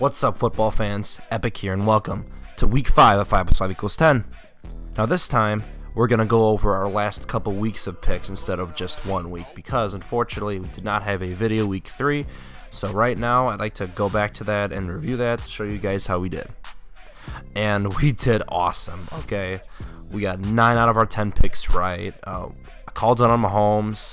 What's up, football fans? Epic here, and welcome to Week 5 of 5 plus 5 equals 10. Now this time, we're going to go over our last couple weeks of picks instead of just 1 week, because unfortunately we did not have a video Week 3, so right now I'd like to go back to that and review that to show you guys how we did. And we did awesome, okay? We got 9 out of our 10 picks right. I called it on Mahomes.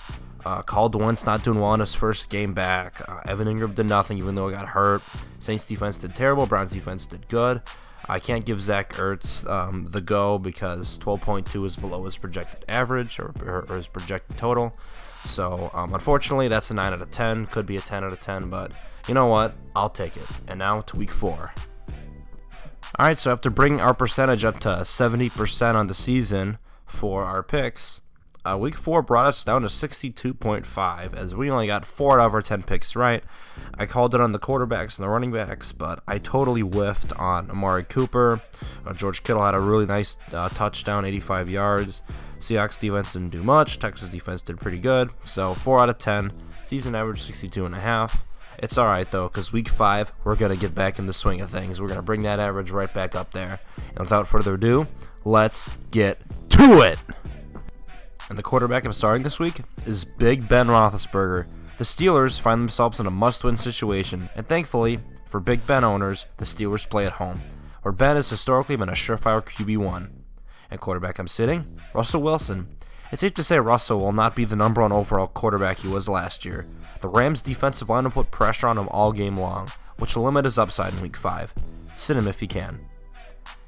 Called Wentz not doing well in his first game back. Evan Ingram did nothing even though he got hurt. Saints defense did terrible. Browns defense did good. I can't give Zach Ertz the go because 12.2 is below his projected average or his projected total. So unfortunately that's a 9 out of 10. Could be a 10 out of 10, but you know what? I'll take it. And now to Week 4. Alright, so after bringing our percentage up to 70% on the season for our picks, Week 4 brought us down to 62.5 as we only got 4 out of our 10 picks right. I called it on the quarterbacks and the running backs, but I totally whiffed on Amari Cooper. George Kittle had a really nice touchdown, 85 yards. Seahawks defense didn't do much. Texas defense did pretty good. So 4 out of 10. Season average 62.5. It's alright though, because Week 5, we're going to get back in the swing of things. We're going to bring that average right back up there. And without further ado, let's get to it! And the quarterback I'm starting this week is Big Ben Roethlisberger. The Steelers find themselves in a must-win situation, and thankfully, for Big Ben owners, the Steelers play at home, where Ben has historically been a surefire QB1. And quarterback I'm sitting, Russell Wilson. It's safe to say Russell will not be the number 1 overall quarterback he was last year. The Rams' defensive line will put pressure on him all game long, which will limit his upside in Week 5. Sit him if you can.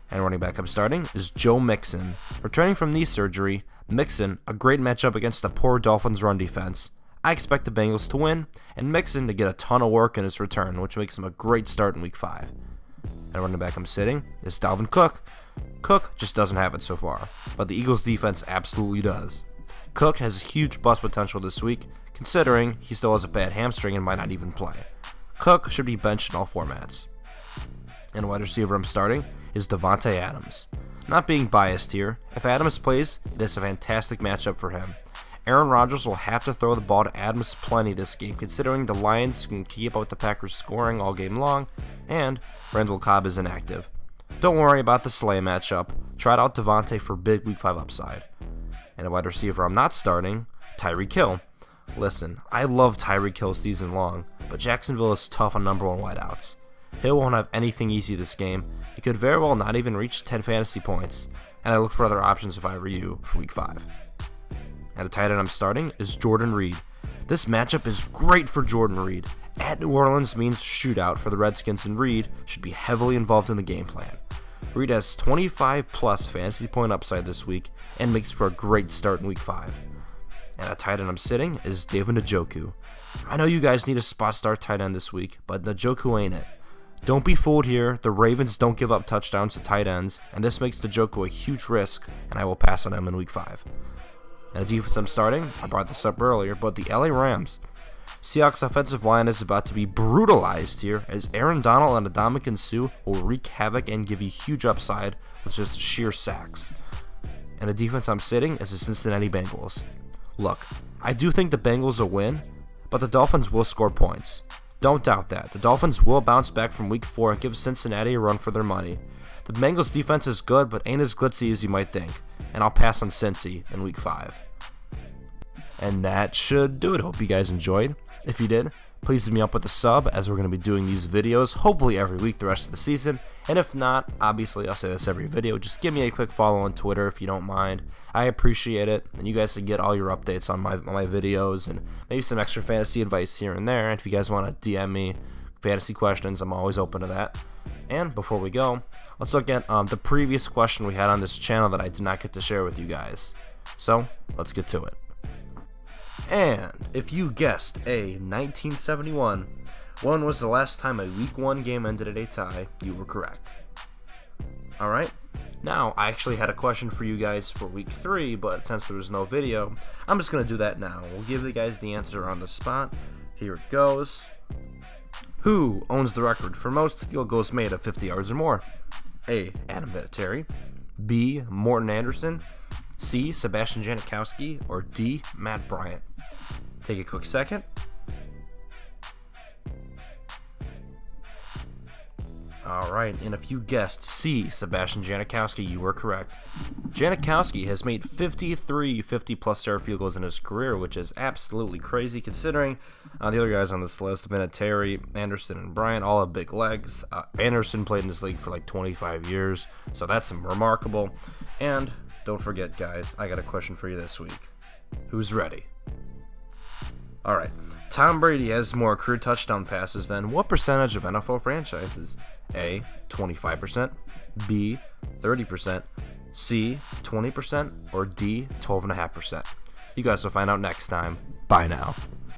And running back I'm starting is Joe Mixon. Returning from knee surgery, Mixon, a great matchup against the poor Dolphins run defense. I expect the Bengals to win, and Mixon to get a ton of work in his return, which makes him a great start in Week 5. And running back I'm sitting is Dalvin Cook. Cook just doesn't have it so far, but the Eagles defense absolutely does. Cook has huge bust potential this week, considering he still has a bad hamstring and might not even play. Cook should be benched in all formats. And wide receiver I'm starting is Davante Adams. Not being biased here, if Adams plays, it is a fantastic matchup for him. Aaron Rodgers will have to throw the ball to Adams plenty this game, considering the Lions can keep up with the Packers scoring all game long, and Randall Cobb is inactive. Don't worry about the Slay matchup, try out Davante for big Week 5 upside. And a wide receiver I'm not starting, Tyreek Hill. Listen, I love Tyreek Hill season long, but Jacksonville is tough on number 1 wideouts. Hill won't have anything easy this game. He could very well not even reach 10 fantasy points, and I look for other options if I were you for Week 5. And the tight end I'm starting is Jordan Reed. This matchup is great for Jordan Reed. At New Orleans means shootout for the Redskins, and Reed should be heavily involved in the game plan. Reed has 25 plus fantasy point upside this week and makes for a great start in Week 5. And a tight end I'm sitting is David Njoku. I know you guys need a spot start tight end this week, but Njoku ain't it. Don't be fooled here, the Ravens don't give up touchdowns to tight ends, and this makes Njoku a huge risk, and I will pass on him in Week 5. And the defense I'm starting, I brought this up earlier, but the LA Rams. Seahawks offensive line is about to be brutalized here, as Aaron Donald and Ndamukong Suh will wreak havoc and give you huge upside with just sheer sacks. And the defense I'm sitting is the Cincinnati Bengals. Look, I do think the Bengals will win, but the Dolphins will score points. Don't doubt that. The Dolphins will bounce back from Week 4 and give Cincinnati a run for their money. The Bengals defense is good, but ain't as glitzy as you might think, and I'll pass on Cincy in Week 5. And that should do it. Hope you guys enjoyed. If you did, please hit me up with a sub, as we're going to be doing these videos hopefully every week the rest of the season. And if not, obviously I'll say this every video, just give me a quick follow on Twitter if you don't mind. I appreciate it, and you guys can get all your updates on my videos and maybe some extra fantasy advice here and there. And if you guys want to DM me fantasy questions, I'm always open to that. And before we go, let's look at the previous question we had on this channel that I did not get to share with you guys. So let's get to it. And if you guessed a 1971, when was the last time a Week 1 game ended at a tie, you were correct. Alright, now I actually had a question for you guys for Week 3, but since there was no video, I'm just going to do that now. We'll give you guys the answer on the spot. Here it goes. Who owns the record for most field goals made of 50 yards or more? A. Adam Vinatieri, B. Morton Anderson, C. Sebastian Janikowski, or D. Matt Bryant. Take a quick second. Alright, and if you guessed C, Sebastian Janikowski, you were correct. Janikowski has made 53 50-plus yard field goals in his career, which is absolutely crazy considering the other guys on this list, Vinatieri, Anderson, and Bryant, all have big legs. Anderson played in this league for like 25 years, so that's remarkable. And don't forget, guys, I got a question for you this week. Who's ready? Alright, Tom Brady has more career touchdown passes than what percentage of NFL franchises? A, 25%, B, 30%, C, 20%, or D, 12.5%? You guys will find out next time. Bye now.